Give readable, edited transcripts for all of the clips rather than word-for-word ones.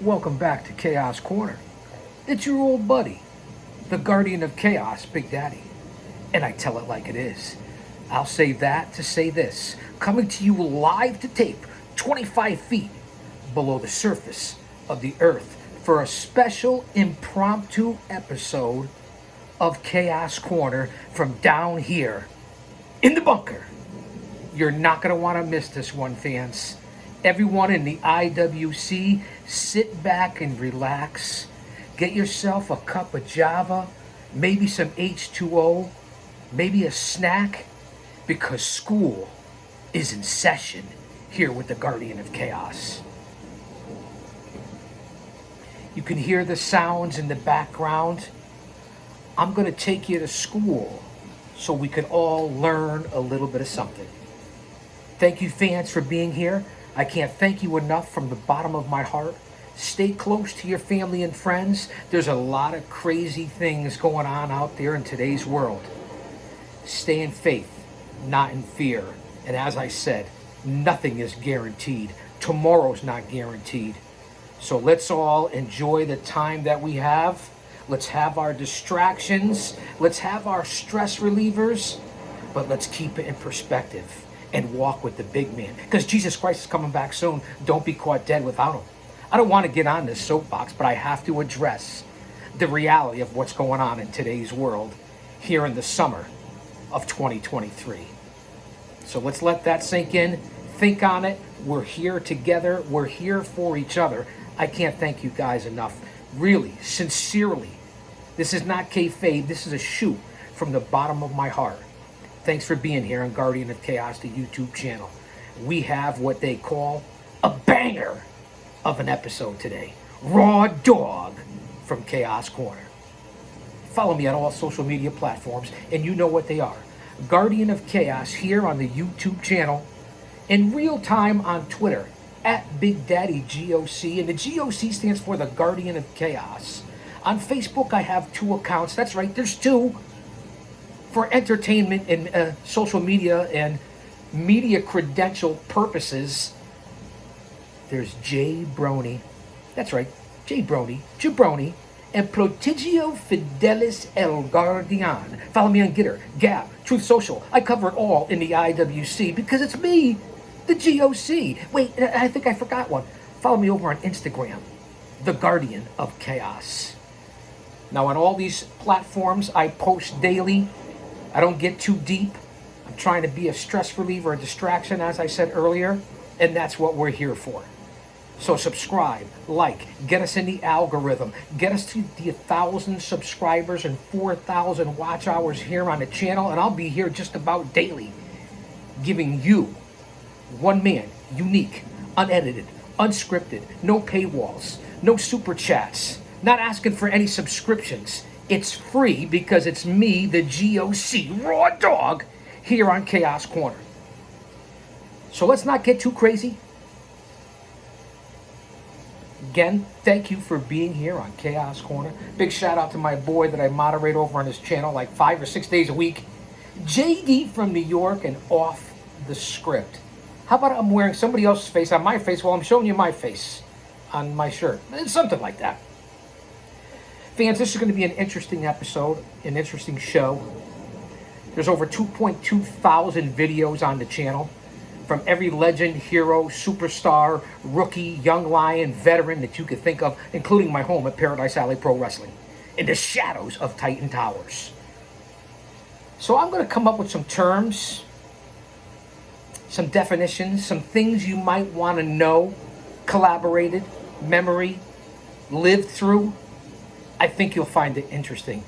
Welcome back to Chaos Corner. It's your old buddy, the guardian of chaos, Big Daddy. And I tell it like it is. I'll say that to say this. Coming to you live to tape, 25 feet below the surface of the earth for a special impromptu episode of Chaos Corner from down here in the bunker. You're not going to want to miss this one, fans. Everyone in the IWC, sit back and relax. Get yourself a cup of Java, maybe some H2O, maybe a snack, because school is in session here with the Guardian of Chaos. You can hear the sounds in the background. I'm going to take you to school so we can all learn a little bit of something. Thank you, fans, for being here. I can't thank you enough from the bottom of my heart. Stay close to your family and friends. There's a lot of crazy things going on out there in today's world. Stay in faith, not in fear. And as I said, nothing is guaranteed. Tomorrow's not guaranteed. So let's all enjoy the time that we have. Let's have our distractions. Let's have our stress relievers. But let's keep it in perspective and walk with the big man. Because Jesus Christ is coming back soon. Don't be caught dead without him. I don't want to get on this soapbox, but I have to address the reality of what's going on in today's world here in the summer of 2023. So let's let that sink in. Think on it. We're here together. We're here for each other. I can't thank you guys enough. Really, sincerely. This is not kayfabe. This is a shoot from the bottom of my heart. Thanks for being here on Guardian of Chaos, the YouTube channel. We have what they call a banger of an episode today. Raw dog from Chaos Corner. Follow me on all social media platforms, and you know what they are. Guardian of Chaos here on the YouTube channel, in real time on Twitter, at Big Daddy G.O.C. And the G.O.C. stands for the Guardian of Chaos. On Facebook, I have 2 accounts. That's right, there's 2. For entertainment and social media and media credential purposes. There's J Brony, that's right, J Brony, Jabroni, and Prodigio Fidelis El Guardian. Follow me on Gitter, Gab, Truth Social. I cover it all in the IWC because it's me, the G.O.C. Wait, I think I forgot one. Follow me over on Instagram, the Guardian of Chaos. Now on all these platforms, I post daily. I don't get too deep. I'm trying to be a stress reliever, a distraction, as I said earlier, and that's what we're here for. So subscribe, like, get us in the algorithm, get us to the 1,000 subscribers and 4,000 watch hours here on the channel, and I'll be here just about daily, giving you, one man, unique, unedited, unscripted, no paywalls, no super chats, not asking for any subscriptions. It's free because it's me, the G.O.C. Raw Dog, here on Chaos Corner. So let's not get too crazy. Again, thank you for being here on Chaos Corner. Big shout out to my boy that I moderate over on his channel like 5 or 6 days a week. JD from New York and Off the Script. How about I'm wearing somebody else's face on my face while I'm showing you my face on my shirt? It's something like that. Fans, this is going to be an interesting episode, an interesting show. There's over 2.2 thousand videos on the channel from every legend, hero, superstar, rookie, young lion, veteran that you could think of, including my home at Paradise Alley Pro Wrestling, in the shadows of Titan Towers. So I'm going to come up with some terms, some definitions, some things you might want to know, collaborated, memory, lived through. I think you'll find it interesting.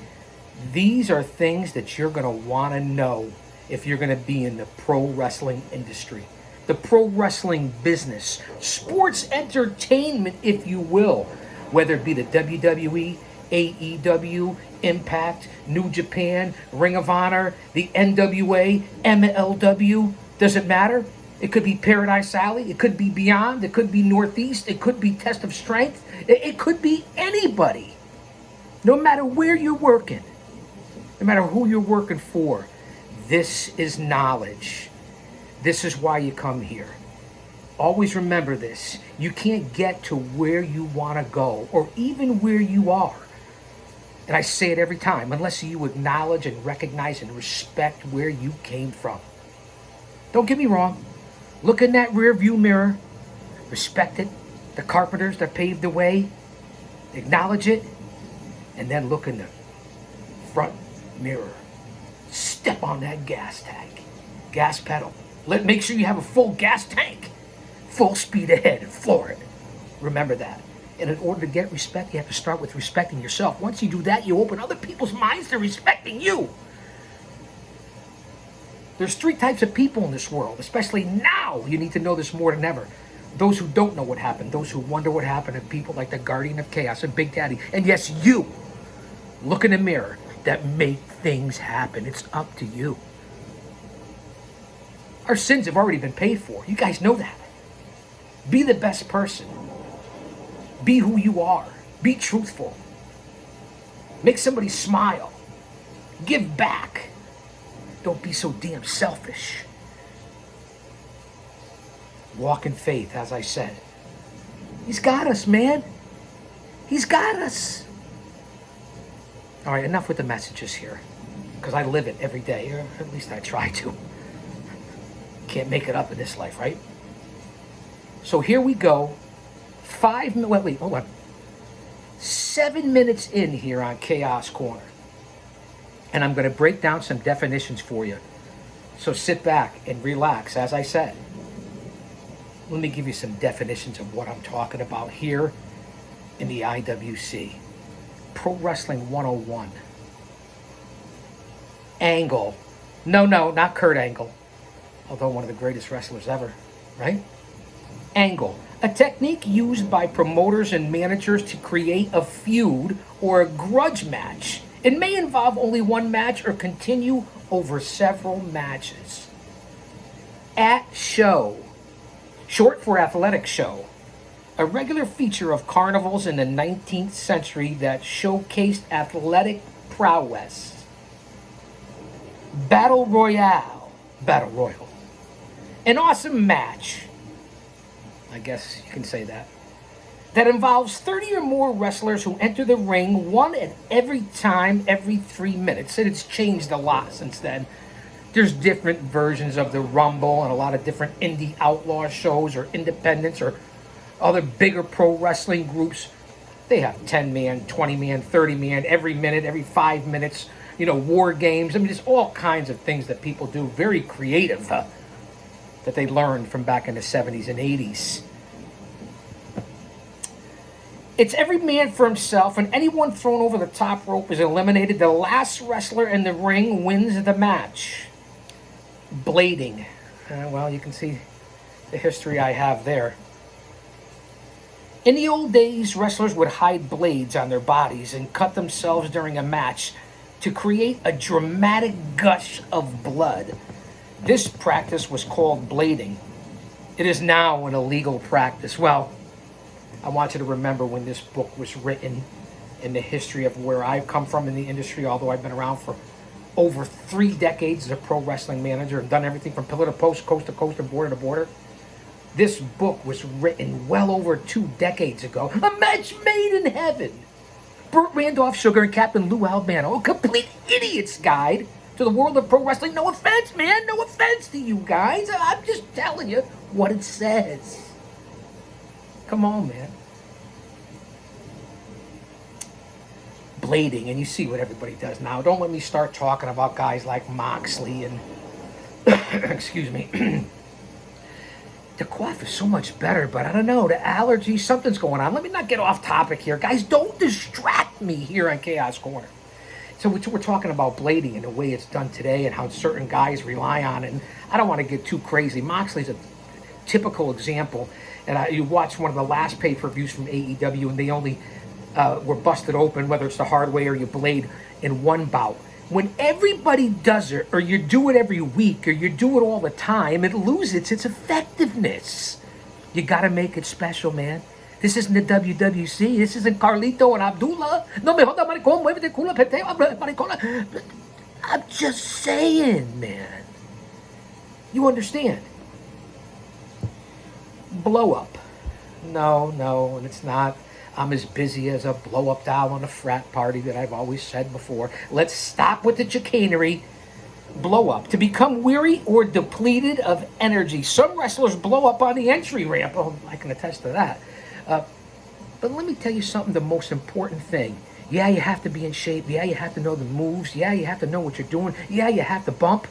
These are things that you're going to want to know if you're going to be in the pro wrestling industry, the pro wrestling business, sports entertainment, if you will, whether it be the WWE, AEW, Impact, New Japan, Ring of Honor, the NWA, MLW, doesn't matter. It could be Paradise Alley, it could be Beyond, it could be Northeast, it could be Test of Strength, it could be anybody. No matter where you're working, no matter who you're working for, this is knowledge. This is why you come here. Always remember this. You can't get to where you want to go or even where you are. And I say it every time, unless you acknowledge and recognize and respect where you came from. Don't get me wrong. Look in that rear view mirror. Respect it. The carpenters that paved the way. Acknowledge it. And then look in the front mirror. Step on that gas tank. Gas pedal. Make sure you have a full gas tank. Full speed ahead and floor it. Remember that. And in order to get respect, you have to start with respecting yourself. Once you do that, you open other people's minds to respecting you. There's 3 types of people in this world, especially now. You need to know this more than ever. Those who don't know what happened, those who wonder what happened, and people like the Guardian of Chaos and Big Daddy. And yes, you, look in the mirror, that make things happen. It's up to you. Our sins have already been paid for. You guys know that. Be the best person. Be who you are. Be truthful. Make somebody smile. Give back. Don't be so damn selfish. Walk in faith, as I said. He's got us, man. He's got us. All right, enough with the messages here. Because I live it every day. Or at least I try to. Can't make it up in this life, right? So here we go. 5 minutes, wait, hold on. 7 minutes in here on Chaos Corner. And I'm going to break down some definitions for you. So sit back and relax, as I said. Let me give you some definitions of what I'm talking about here in the IWC. Pro Wrestling 101. Angle. No, not Kurt Angle. Although one of the greatest wrestlers ever, right? Angle. A technique used by promoters and managers to create a feud or a grudge match. It may involve only one match or continue over several matches. At show. Short for athletic show. A regular feature of carnivals in the 19th century that showcased athletic prowess. Battle Royale. Battle Royal. An awesome match. I guess you can say that. That involves 30 or more wrestlers who enter the ring one at every 3 minutes. And it's changed a lot since then. There's different versions of the Rumble and a lot of different indie outlaw shows or independents or other bigger pro wrestling groups. They have 10-man, 20-man, 30-man, every minute, every 5 minutes, war games. I mean, there's all kinds of things that people do, very creative, that they learned from back in the 70s and 80s. It's every man for himself, and anyone thrown over the top rope is eliminated. The last wrestler in the ring wins the match. Blading. Well, you can see the history I have there. In the old days, wrestlers would hide blades on their bodies and cut themselves during a match to create a dramatic gush of blood. This practice was called blading. It is now an illegal practice. Well, I want you to remember when this book was written in the history of where I've come from in the industry, although I've been around for over 3 decades as a pro wrestling manager and done everything from pillar to post, coast to coast, and border to border. This book was written well over 2 decades ago. A match made in heaven. Burt Randolph Sugar and Captain Lou Albano, a complete idiot's guide to the world of pro wrestling. No offense, man. No offense to you guys. I'm just telling you what it says. Come on, man. Blading, and you see what everybody does now. Don't let me start talking about guys like Moxley and excuse me. The quaff is so much better, but I don't know, the allergies, something's going on. Let me not get off topic here. Guys, don't distract me here on Chaos Corner. So we're talking about blading and the way it's done today and how certain guys rely on it. And I don't want to get too crazy. Moxley's a typical example. And you watch one of the last pay-per-views from AEW, and they only were busted open, whether it's the hard way or you blade, in one bout. When everybody does it, or you do it every week, or you do it all the time, it loses its effectiveness. You got to make it special, man. This isn't the WWC. This isn't Carlito and Abdullah. No me joda, maricón, muévete, culo, peteo, maricona. I'm just saying, man. You understand? Blow up. No, and it's not. I'm as busy as a blow up doll on a frat party that I've always said before. Let's stop with the chicanery. Blow up. To become weary or depleted of energy. Some wrestlers blow up on the entry ramp. Oh, I can attest to that. But let me tell you something, the most important thing. Yeah, you have to be in shape. Yeah, you have to know the moves. Yeah, you have to know what you're doing. Yeah, you have to bump.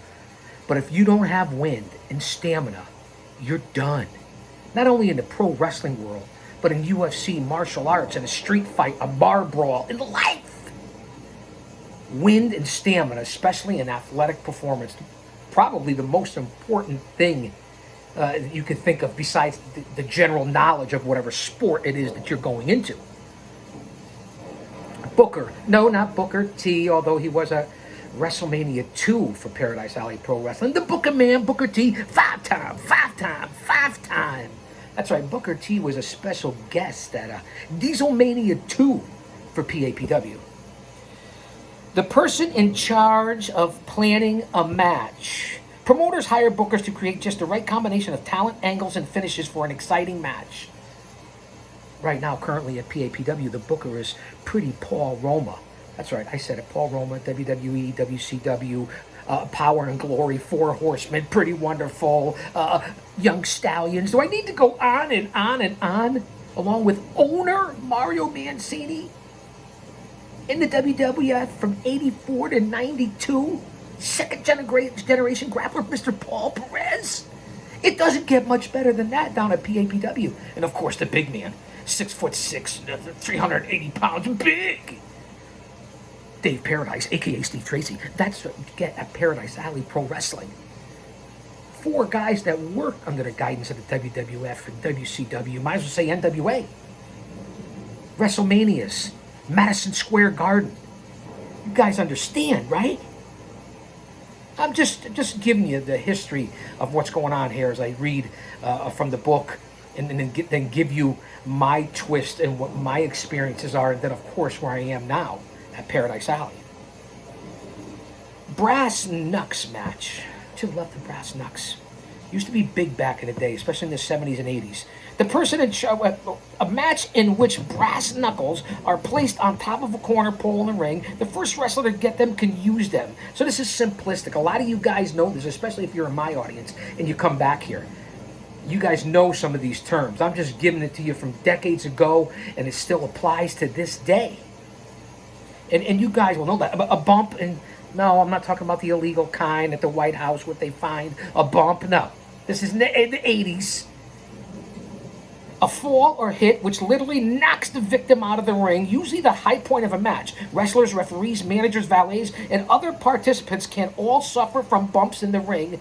But if you don't have wind and stamina, you're done. Not only in the pro wrestling world, but in UFC, martial arts, in a street fight, a bar brawl, in life. Wind and stamina, especially in athletic performance, probably the most important thing you can think of besides the general knowledge of whatever sport it is that you're going into. Booker. No, not Booker T, although he was a WrestleMania 2 for Paradise Alley Pro Wrestling. The Booker Man, Booker T, five-time. That's right, Booker T was a special guest at Dieselmania 2 for PAPW. The person in charge of planning a match. Promoters hire bookers to create just the right combination of talent, angles, and finishes for an exciting match. Right now, currently at PAPW, the booker is Pretty Paul Roma. That's right, I said it. Paul Roma, WWE, WCW, Power and Glory, Four Horsemen, Pretty Wonderful, Young Stallions. Do I need to go on and on and on? Along with owner Mario Mancini in the WWF from 84 to 92. Second generation grappler, Mr. Paul Perez. It doesn't get much better than that down at PAPW. And of course, the big man, 6'6", 380 pounds, big. Dave Paradise, aka Steve Tracy. That's what you get at Paradise Alley Pro Wrestling. 4 guys that work under the guidance of the WWF and WCW, might as well say NWA. WrestleManias, Madison Square Garden. You guys understand, right? I'm just giving you the history of what's going on here as I read from the book and then give you my twist and what my experiences are, and then, of course, where I am now at Paradise Alley. Brass Knucks match. I love the Brass Knucks. Used to be big back in the day, especially in the 70s and 80s. The person in a match in which brass knuckles are placed on top of a corner pole in the ring. The first wrestler to get them can use them. So this is simplistic. A lot of you guys know this, especially if you're in my audience and you come back here. You guys know some of these terms. I'm just giving it to you from decades ago, and it still applies to this day. And you guys will know that. A bump, and no, I'm not talking about the illegal kind at the White House, what they find. A bump, no. This is in the 80s. A fall or hit which literally knocks the victim out of the ring, usually the high point of a match. Wrestlers, referees, managers, valets, and other participants can all suffer from bumps in the ring.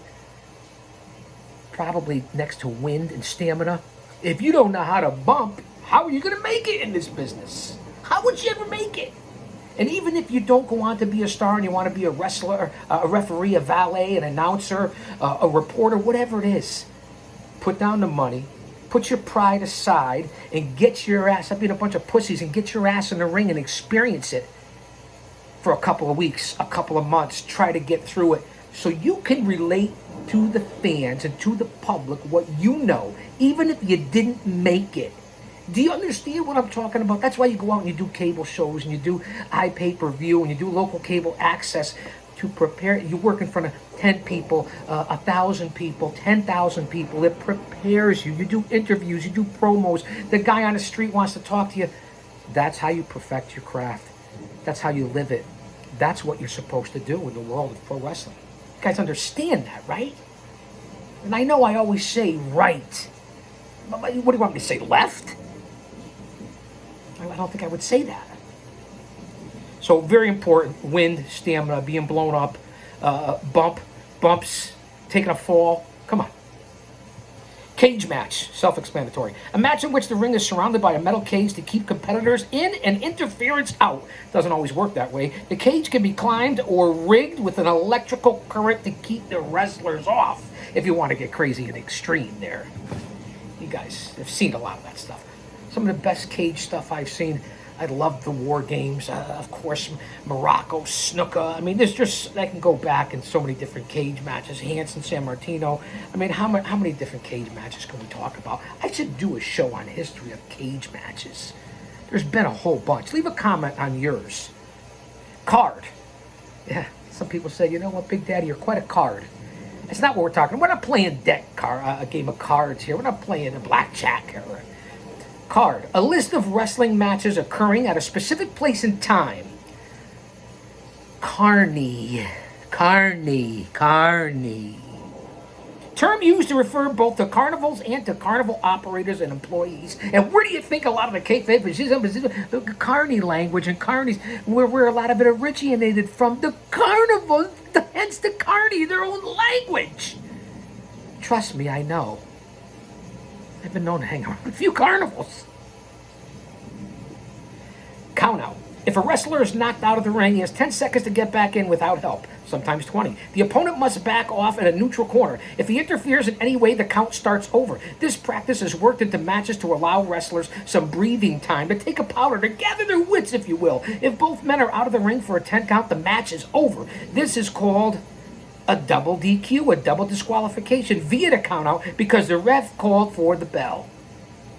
Probably next to wind and stamina. If you don't know how to bump, how are you going to make it in this business? How would you ever make it? And even if you don't go on to be a star and you want to be a wrestler, a referee, a valet, an announcer, a reporter, whatever it is, put down the money, put your pride aside, and get your ass, I've been a bunch of pussies, and get your ass in the ring and experience it for a couple of weeks, a couple of months. Try to get through it so you can relate to the fans and to the public what you know, even if you didn't make it. Do you understand what I'm talking about? That's why you go out and you do cable shows and you do iPay-per-view and you do local cable access to prepare. You work in front of 10 people, 1,000 people, 10,000 people. It prepares you. You do interviews, you do promos. The guy on the street wants to talk to you. That's how you perfect your craft. That's how you live it. That's what you're supposed to do in the world of pro wrestling. You guys understand that, right? And I know I always say right. But what do you want me to say, left? I don't think I would say that. So very important, wind, stamina, being blown up, bumps, taking a fall. Come on. Cage match, self-explanatory. A match in which the ring is surrounded by a metal cage to keep competitors in and interference out. Doesn't always work that way. The cage can be climbed or rigged with an electrical current to keep the wrestlers off, if you want to get crazy and extreme there. You guys have seen a lot of that stuff. Some of the best cage stuff I've seen. I love the war games. Of course, Morocco, snooker. I mean, there's just, I can go back in so many different cage matches. Hanson, San Martino. I mean, how many different cage matches can we talk about? I should do a show on history of cage matches. There's been a whole bunch. Leave a comment on yours. Card. Yeah, some people say, you know what, Big Daddy, you're quite a card. It's not what we're talking. We're not playing a game of cards here. We're not playing a blackjack here. Card. A list of wrestling matches occurring at a specific place and time. Carney. Term used to refer both to carnivals and to carnival operators and employees. And where do you think a lot of the kayfabe is? The carny language and carnies, where a lot of it originated from. The carnival, hence the carny, their own language. Trust me, I know. I've been known to hang around a few carnivals. Count out. If a wrestler is knocked out of the ring, he has 10 seconds to get back in without help, sometimes 20. The opponent must back off in a neutral corner. If he interferes in any way, the count starts over. This practice is worked into matches to allow wrestlers some breathing time, to take a powder, to gather their wits, if you will. If both men are out of the ring for a 10 count, the match is over. This is called a double DQ, a double disqualification via the count out, because the ref called for the bell.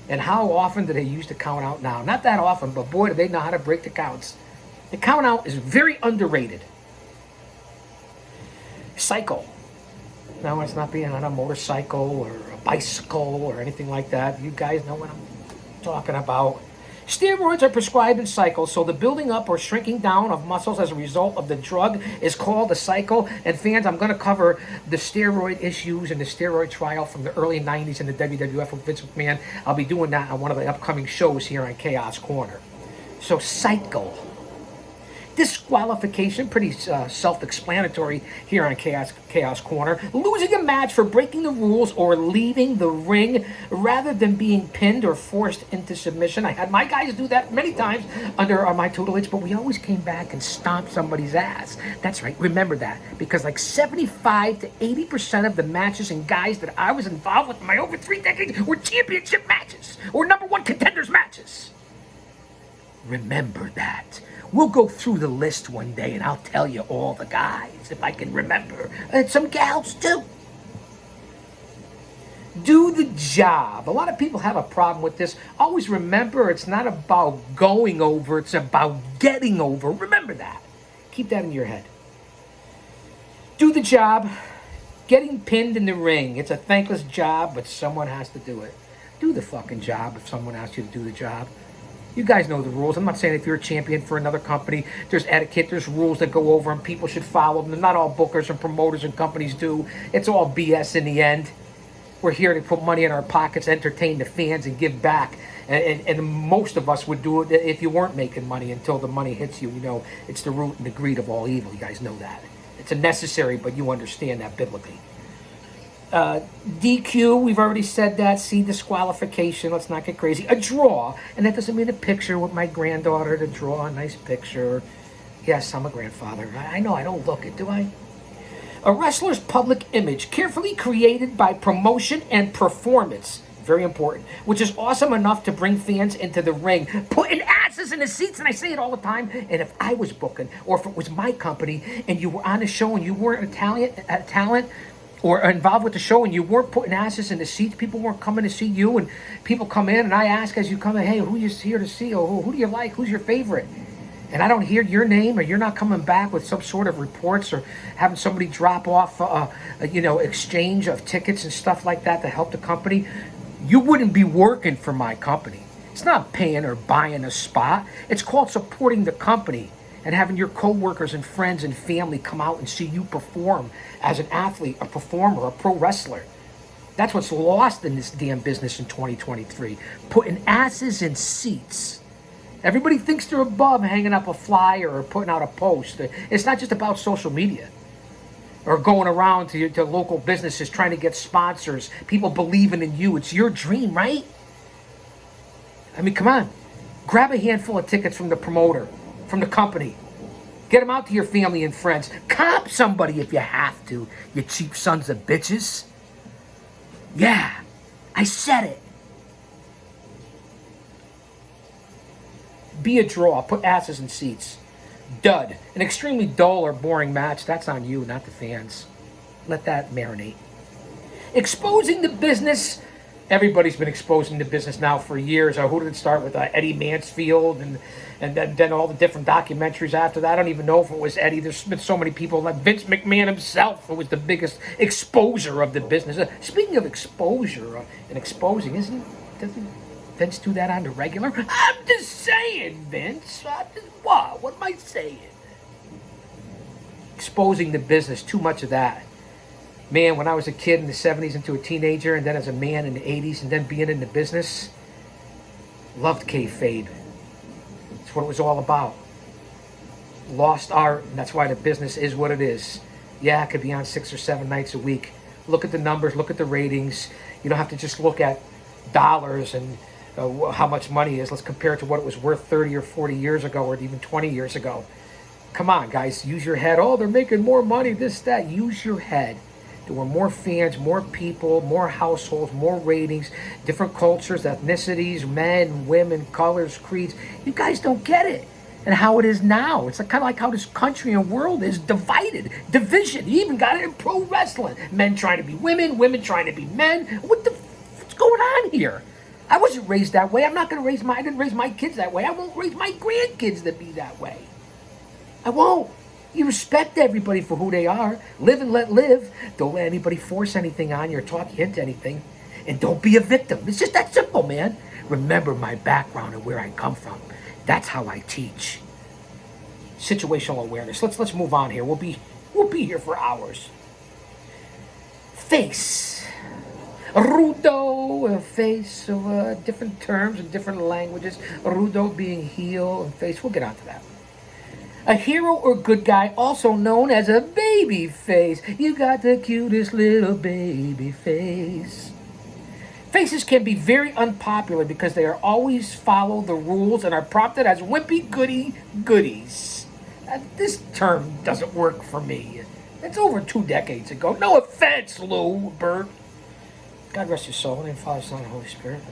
And how often do they use the count out now? Not that often, but boy, do they know how to break the counts. The count out is very underrated. Cycle. Now, it's not being on a motorcycle or a bicycle or anything like that. You guys know what I'm talking about. Steroids are prescribed in cycles, so the building up or shrinking down of muscles as a result of the drug is called a cycle. And fans, I'm going to cover the steroid issues and the steroid trial from the early 90s in the WWF with Vince McMahon. I'll be doing that on one of the upcoming shows here on Chaos Corner. So, cycle. Disqualification, pretty self-explanatory here on Chaos Corner. Losing a match for breaking the rules or leaving the ring rather than being pinned or forced into submission. I had my guys do that many times under my tutelage, but we always came back and stomped somebody's ass. That's right, remember that, because like 75 to 80% of the matches and guys that I was involved with in my over 3 decades were championship matches or #1 contenders matches. Remember that. We'll go through the list one day and I'll tell you all the guys, if I can remember. And some gals too. Do the job. A lot of people have a problem with this. Always remember, it's not about going over, it's about getting over. Remember that. Keep that in your head. Do the job. Getting pinned in the ring. It's a thankless job, but someone has to do it. Do the fucking job if someone asks you to do the job. You guys know the rules. I'm not saying if you're a champion for another company, there's etiquette, there's rules that go over and people should follow them. Not all bookers and promoters and companies do. It's all BS in the end. We're here to put money in our pockets, entertain the fans, and give back. And most of us would do it if you weren't making money until the money hits you. You know, it's the root and the greed of all evil. You guys know that. It's a necessary, but you understand that biblically. DQ, we've already said that. See disqualification. Let's not get crazy. A draw, and that doesn't mean a picture with my granddaughter to draw a nice picture. Yes, I'm a grandfather. I know I don't look it, do I? A wrestler's public image, carefully created by promotion and performance. Very important. Which is awesome enough to bring fans into the ring, putting asses in the seats, and I say it all the time. And if I was booking, or if it was my company, and you were on a show and you weren't a talent, or involved with the show and you weren't putting asses in the seats, people weren't coming to see you, and people come in and I ask as you come in, hey, who you here to see, or who do you like, who's your favorite? And I don't hear your name, or you're not coming back with some sort of reports or having somebody drop off exchange of tickets and stuff like that to help the company, you wouldn't be working for my company. It's not paying or buying a spot. It's called supporting the company and having your co-workers and friends and family come out and see you perform as an athlete, a performer, a pro wrestler. That's what's lost in this damn business in 2023. Putting asses in seats. Everybody thinks they're above hanging up a flyer or putting out a post. It's not just about social media or going around to local businesses trying to get sponsors, people believing in you. It's your dream, right? I mean, come on. Grab a handful of tickets from the promoter, from the company. Get them out to your family and friends. Comp somebody if you have to, you cheap sons of bitches. Yeah, I said it. Be a draw. Put asses in seats. Dud. An extremely dull or boring match. That's on you, not the fans. Let that marinate. Exposing the business. Everybody's been exposing the business now for years. Who did it start with? Eddie Mansfield, and then all the different documentaries after that. I don't even know if it was Eddie. There's been so many people. Like Vince McMahon himself, who was the biggest exposer of the business. Speaking of exposure and exposing, doesn't Vince do that on the regular? I'm just saying, Vince. What? What am I saying? Exposing the business. Too much of that. Man, when I was a kid in the 70s into a teenager, and then as a man in the 80s, and then being in the business, loved kayfabe. That's what it was all about. Lost art, and that's why the business is what it is. Yeah, it could be on 6 or 7 nights a week. Look at the numbers, look at the ratings. You don't have to just look at dollars and how much money is. Let's compare it to what it was worth 30 or 40 years ago, or even 20 years ago. Come on, guys, use your head. Oh, they're making more money, this, that. Use your head. There were more fans, more people, more households, more ratings, different cultures, ethnicities, men, women, colors, creeds. You guys don't get it. And how it is now. It's kind of like how this country and world is divided. Division. You even got it in pro wrestling. Men trying to be women, women trying to be men. What's going on here? I wasn't raised that way. I'm not going to I didn't raise my kids that way. I won't raise my grandkids to be that way. I won't. You respect everybody for who they are. Live and let live. Don't let anybody force anything on you or talk you into anything. And don't be a victim. It's just that simple, man. Remember my background and where I come from. That's how I teach. Situational awareness. Let's move on here. We'll be here for hours. Face. Rudo, face of different terms and different languages. Rudo being heel and face. We'll get onto that. A hero or good guy, also known as a baby face. You got the cutest little baby face. Faces can be very unpopular because they are always follow the rules and are prompted as wimpy goodies. This term doesn't work for me. It's over 2 decades ago. No offense, Lou, Bert. God rest your soul. In the name of the Father, Son, and Holy Spirit.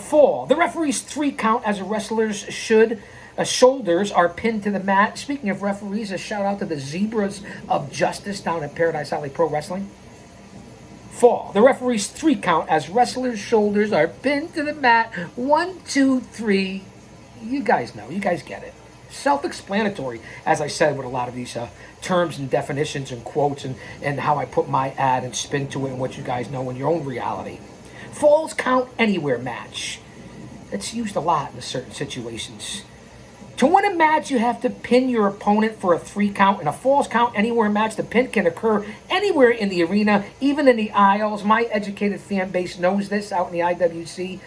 Fall. The referee's 3 count as a wrestler's should. Shoulders are pinned to the mat. Speaking of referees, a shout out to the Zebras of Justice down at Paradise Alley Pro Wrestling. Fall. The referee's 3 count as wrestlers' shoulders are pinned to the mat. 1, 2, 3. You guys know. You guys get it. Self-explanatory, as I said, with a lot of these terms and definitions and quotes and how I put my ad and spin to it and what you guys know in your own reality. Falls count anywhere match. It's used a lot in certain situations. To win a match, you have to pin your opponent for a 3 count. In a falls count anywhere match, the pin can occur anywhere in the arena, even in the aisles. My educated fan base knows this out in the IWC.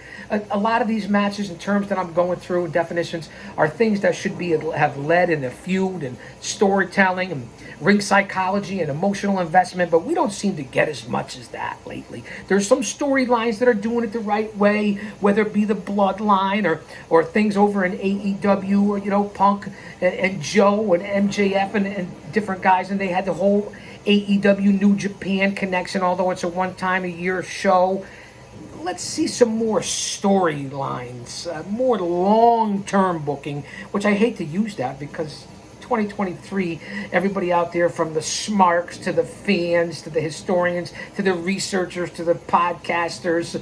A lot of these matches and terms that I'm going through and definitions are things that should have led in a feud and storytelling and ring psychology and emotional investment, but we don't seem to get as much as that lately. There's some storylines that are doing it the right way, whether it be the bloodline or things over in AEW or, Punk and Joe and MJF and different guys, and they had the whole AEW New Japan connection, although it's a one-time-a-year show. Let's see some more storylines, more long-term booking, which I hate to use that because 2023, everybody out there from the smarks to the fans to the historians to the researchers to the podcasters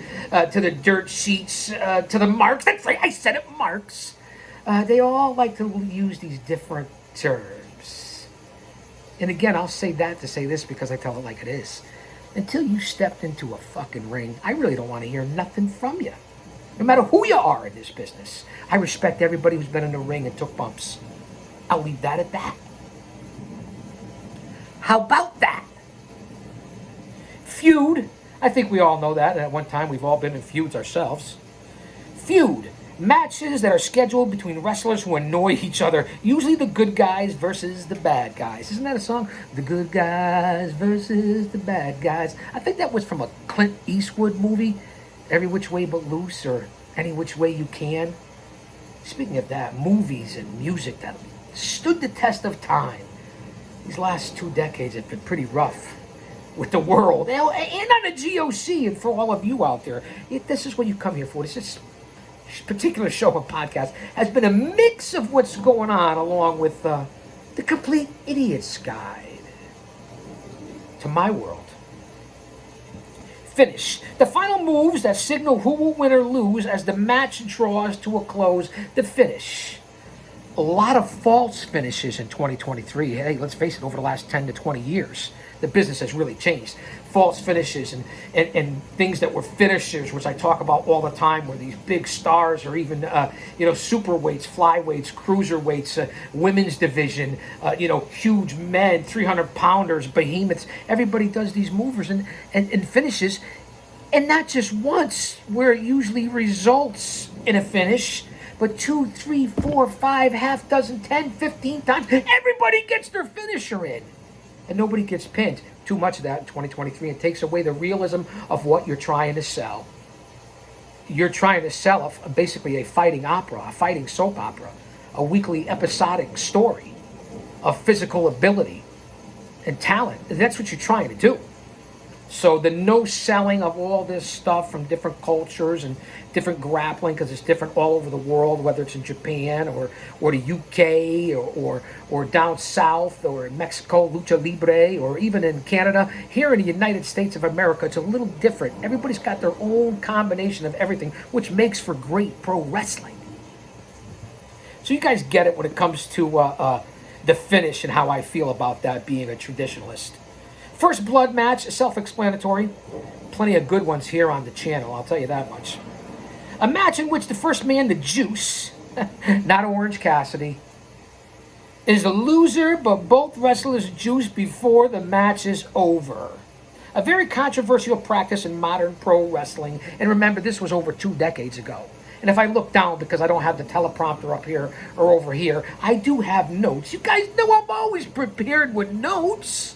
to the dirt sheets to the marks. That's right, I said it, marks. They all like to use these different terms. And again, I'll say that to say this because I tell it like it is. Until you stepped into a fucking ring, I really don't want to hear nothing from you. No matter who you are in this business. I respect everybody who's been in the ring and took bumps. I'll leave that at that. How about that? Feud. I think we all know that. At one time, we've all been in feuds ourselves. Feud. Matches that are scheduled between wrestlers who annoy each other. Usually the good guys versus the bad guys. Isn't that a song? The good guys versus the bad guys. I think that was from a Clint Eastwood movie. Every Which Way But Loose or Any Which Way You Can. Speaking of that, movies and music that stood the test of time. These last 2 decades have been pretty rough with the world. And on the G.O.C. and for all of you out there. This is what you come here for. This is particular show and podcast has been a mix of what's going on, along with the Complete Idiot's Guide to my world. Finish. The final moves that signal who will win or lose as the match draws to a close. The finish. A lot of false finishes in 2023. Hey, let's face it, over the last 10 to 20 years, the business has really changed. False finishes and things that were finishers, which I talk about all the time, where these big stars or even, super weights, flyweights, cruiserweights, women's division, huge men, 300-pounders, behemoths. Everybody does these movers and finishes, and not just once, where it usually results in a finish, but 2, 3, 4, 5, half dozen, 10, 15 times. Everybody gets their finisher in, and nobody gets pinned. Too much of that in 2023. It takes away the realism of what you're trying to sell. You're trying to sell basically a fighting opera, a fighting soap opera, a weekly episodic story of physical ability and talent. That's what you're trying to do. So the no selling of all this stuff from different cultures and different grappling, because it's different all over the world, whether it's in Japan or the UK or down south or in Mexico, lucha libre, or even in Canada. Here in the United States of America, it's a little different. Everybody's got their own combination of everything, which makes for great pro wrestling. So you guys get it when it comes to the finish and how I feel about that, being a traditionalist. First blood match, self-explanatory. Plenty of good ones here on the channel, I'll tell you that much. A match in which the first man, the Juice, not Orange Cassidy, is the loser, but both wrestlers juice before the match is over. A very controversial practice in modern pro wrestling, and remember, this was over 2 decades ago. And if I look down, because I don't have the teleprompter up here or over here, I do have notes. You guys know I'm always prepared with notes.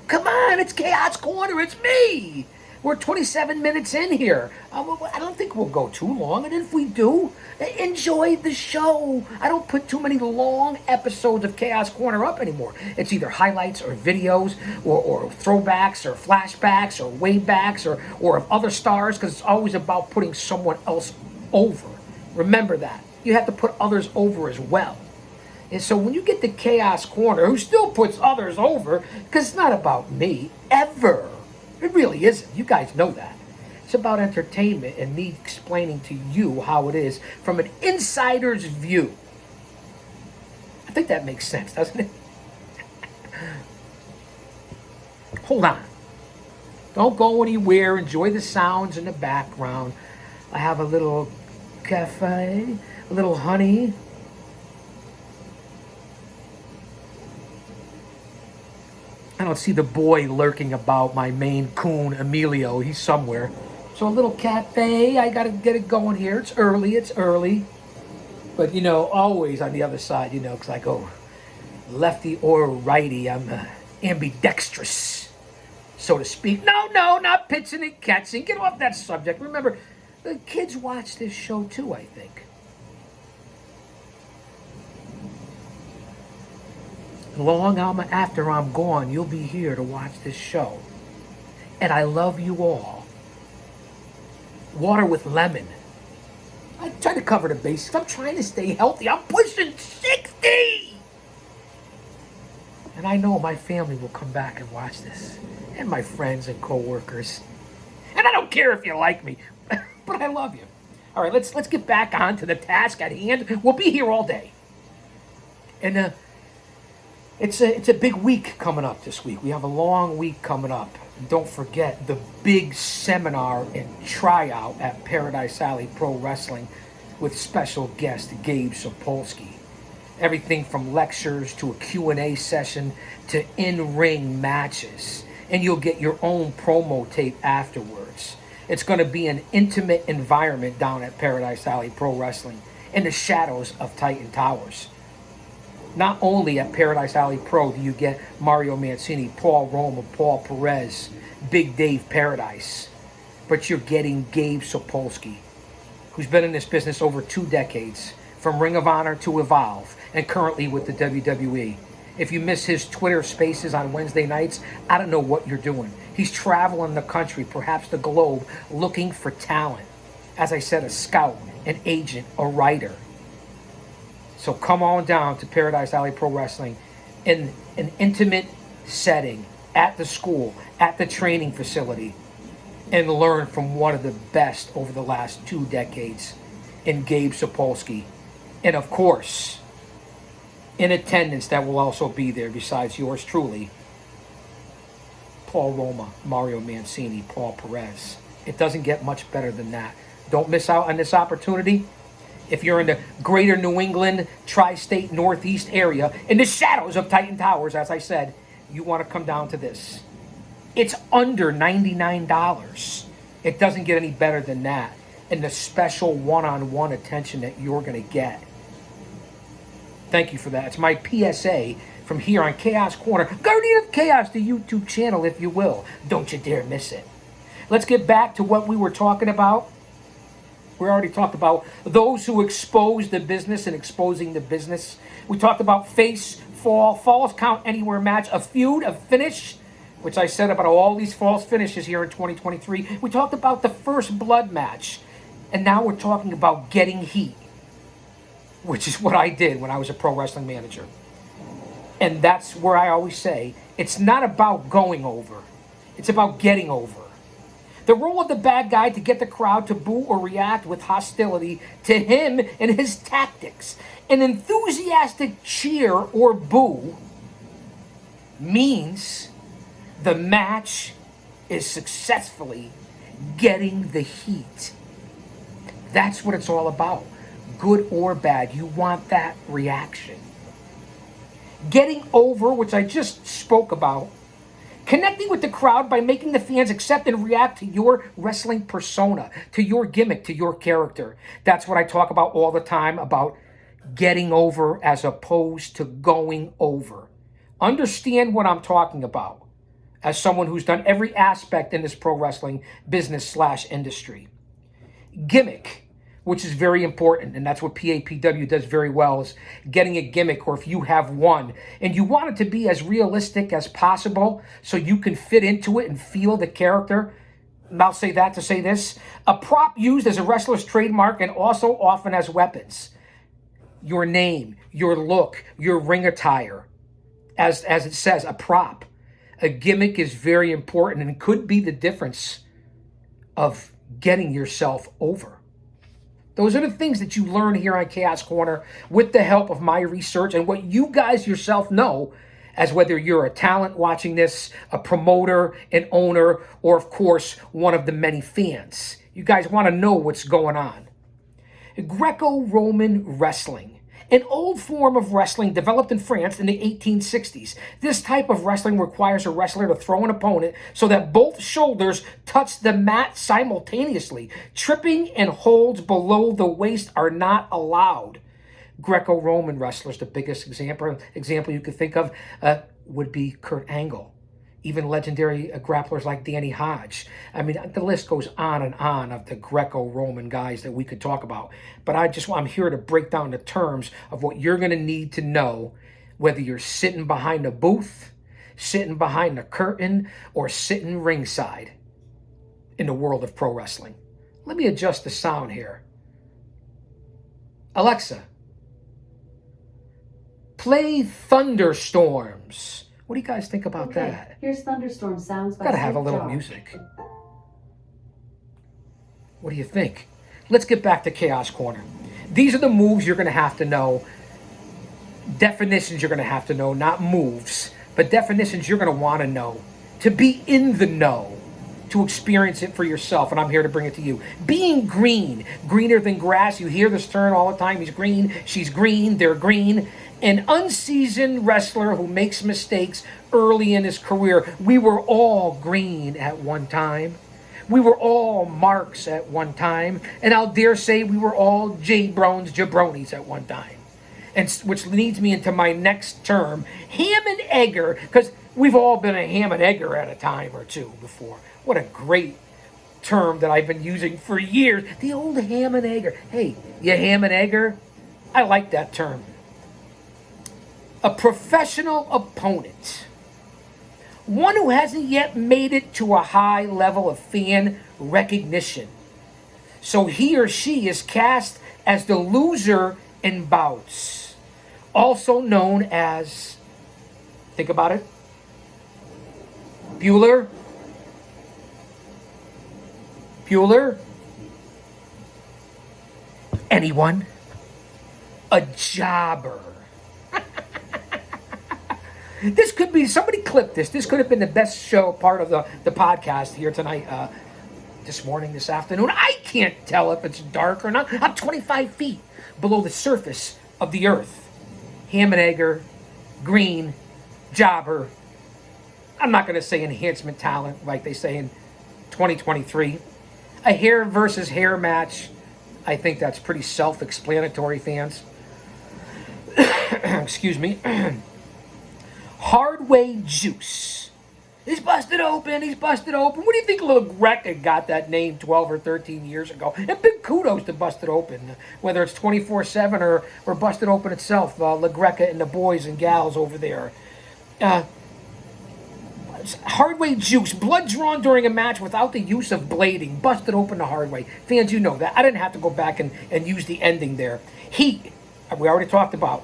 Come on, it's Chaos Corner, it's me. We're 27 minutes in here. I don't think we'll go too long, and if we do, enjoy the show. I don't put too many long episodes of Chaos Corner up anymore. It's either highlights or videos or throwbacks or flashbacks or waybacks or of other stars, because it's always about putting someone else over. Remember that. You have to put others over as well. And so when you get the Chaos Corner, who still puts others over, because it's not about me, ever. It really isn't. You guys know that. It's about entertainment and me explaining to you how it is from an insider's view. I think that makes sense, doesn't it? Hold on. Don't go anywhere. Enjoy the sounds in the background. I have a little cafe, a little honey. I don't see the boy lurking about, my Maine Coon, Emilio. He's somewhere. So a little cafe. I got to get it going here. It's early. But, always on the other side, because I go lefty or righty. I'm ambidextrous, so to speak. No, not pitching and catching. Get off that subject. Remember, the kids watch this show too, I think. Long after I'm gone, you'll be here to watch this show. And I love you all. Water with lemon. I try to cover the basics. I'm trying to stay healthy. I'm pushing 60! And I know my family will come back and watch this. And my friends and co-workers. And I don't care if you like me. But I love you. All right, let's get back on to the task at hand. We'll be here all day. And, It's a big week coming up this week. We have a long week coming up. And don't forget the big seminar and tryout at Paradise Alley Pro Wrestling with special guest Gabe Sapolsky. Everything from lectures to a Q&A session to in-ring matches. And you'll get your own promo tape afterwards. It's going to be an intimate environment down at Paradise Alley Pro Wrestling in the shadows of Titan Towers. Not only at Paradise Alley Pro do you get Mario Mancini, Paul Roma, Paul Perez, Big Dave Paradise, but you're getting Gabe Sapolsky, who's been in this business over 2 decades, from Ring of Honor to Evolve, and currently with the WWE. If you miss his Twitter spaces on Wednesday nights, I don't know what you're doing. He's traveling the country, perhaps the globe, looking for talent. As I said, a scout, an agent, a writer. So come on down to Paradise Alley Pro Wrestling in an intimate setting at the school, at the training facility, and learn from one of the best over the last 2 decades in Gabe Sapolsky. And of course, in attendance that will also be there besides yours truly, Paul Roma, Mario Mancini, Paul Perez. It doesn't get much better than that. Don't miss out on this opportunity. If you're in the greater New England, tri-state, northeast area, in the shadows of Titan Towers, as I said, you want to come down to this. It's under $99. It doesn't get any better than that. And the special one-on-one attention that you're going to get. Thank you for that. It's my PSA from here on Chaos Corner. Guardian of Chaos, the YouTube channel, if you will. Don't you dare miss it. Let's get back to what we were talking about. We already talked about those who expose the business and exposing the business. We talked about face, fall, falls count anywhere match, a feud, a finish, which I said about all these false finishes here in 2023. We talked about the first blood match. And now we're talking about getting heat, which is what I did when I was a pro wrestling manager. And that's where I always say, it's not about going over. It's about getting over. The role of the bad guy to get the crowd to boo or react with hostility to him and his tactics. An enthusiastic cheer or boo means the match is successfully getting the heat. That's what it's all about. Good or bad, you want that reaction. Getting over, which I just spoke about. Connecting with the crowd by making the fans accept and react to your wrestling persona, to your gimmick, to your character. That's what I talk about all the time, about getting over as opposed to going over. Understand what I'm talking about as someone who's done every aspect in this pro wrestling business/industry. Gimmick, which is very important, and that's what PAPW does very well, is getting a gimmick, or if you have one, and you want it to be as realistic as possible so you can fit into it and feel the character. And I'll say that to say this. A prop used as a wrestler's trademark and also often as weapons. Your name, your look, your ring attire. As it says, a prop. A gimmick is very important and could be the difference of getting yourself over. Those are the things that you learn here on Chaos Corner with the help of my research and what you guys yourself know, as whether you're a talent watching this, a promoter, an owner, or of course, one of the many fans. You guys want to know what's going on. Greco-Roman wrestling. An old form of wrestling developed in France in the 1860s. This type of wrestling requires a wrestler to throw an opponent so that both shoulders touch the mat simultaneously. Tripping and holds below the waist are not allowed. Greco-Roman wrestlers, the biggest example you could think of would be Kurt Angle. Even legendary grapplers like Danny Hodge. I mean, the list goes on and on of the Greco-Roman guys that we could talk about. But I'm here to break down the terms of what you're going to need to know, whether you're sitting behind a booth, sitting behind the curtain, or sitting ringside in the world of pro wrestling. Let me adjust the sound here. Alexa, play Thunderstorms. What do you guys think about that? Here's Thunderstorm sounds by Gotta have a little music. What do you think? Let's get back to Chaos Corner. These are the moves you're going to have to know. Definitions you're going to have to know, not moves, but definitions you're going to want to know. To be in the know. To experience it for yourself, and I'm here to bring it to you. Being green, greener than grass. You hear this term all the time. He's green, she's green, they're green. An unseasoned wrestler who makes mistakes early in his career. We were all green at one time. We were all marks at one time. And I'll dare say we were all jabronis at one time. And which leads me into my next term, ham and egger, because we've all been a ham and egger at a time or two before. What a great term that I've been using for years. The old ham and egger. Hey, you ham and egger? I like that term. A professional opponent. One who hasn't yet made it to a high level of fan recognition. So he or she is cast as the loser in bouts, also known as, think about it, Bueller, anyone? A jobber. This could be, somebody clip this. This could have been the best show part of the podcast here tonight, this morning, this afternoon. I can't tell if it's dark or not. I'm 25 feet below the surface of the earth. Ham and egger, green, jobber. I'm not going to say enhancement talent like they say in 2023. A hair versus hair match. I think that's pretty self-explanatory, fans. Excuse me. Hardway Juice. He's busted open. He's busted open. What do you think little Greca got that name 12 or 13 years ago? And big kudos to Busted Open, whether it's 24/7 or Busted Open itself. La Greca and the boys and gals over there. Hardway Juice. Blood drawn during a match without the use of blading. Busted open the hard way. Fans, you know that. I didn't have to go back and use the ending there. Heat. We already talked about.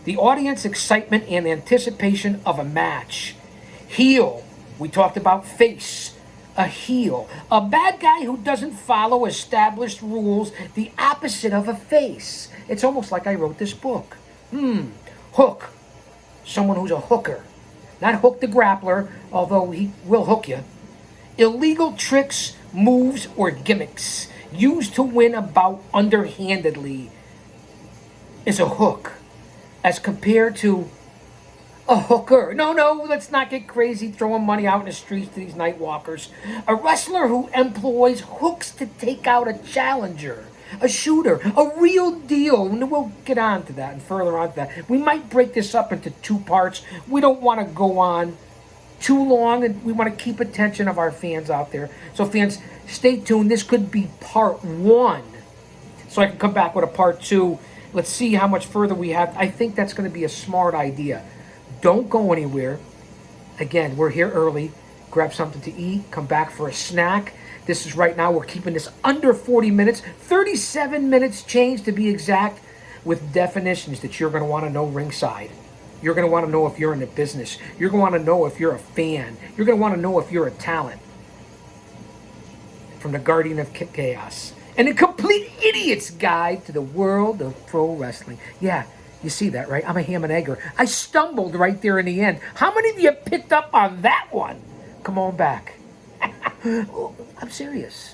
The audience excitement and anticipation of a match. Heel. We talked about face. A heel. A bad guy who doesn't follow established rules. The opposite of a face. It's almost like I wrote this book. Hook. Someone who's a hooker. Not Hook the Grappler, although he will hook you. Illegal tricks, moves, or gimmicks used to win a bout underhandedly is a hook, as compared to a hooker. No, let's not get crazy throwing money out in the streets to these night walkers. A wrestler who employs hooks to take out a challenger. A shooter, a real deal. And we'll get on to that and further on to that. We might break this up into 2 parts. We don't want to go on too long, and we want to keep attention of our fans out there. So fans, stay tuned. This could be part 1. So I can come back with a part 2. Let's see how much further we have. I think that's going to be a smart idea. Don't go anywhere. Again, we're here early. Grab something to eat. Come back for a snack. This is right now, we're keeping this under 40 minutes, 37 minutes change to be exact, with definitions that you're going to want to know ringside. You're going to want to know if you're in the business. You're going to want to know if you're a fan. You're going to want to know if you're a talent. From the Guardian of Chaos. And a complete idiot's guide to the world of pro wrestling. Yeah, you see that, right? I'm a ham and egger. I stumbled right there in the end. How many of you picked up on that one? Come on back. I'm serious.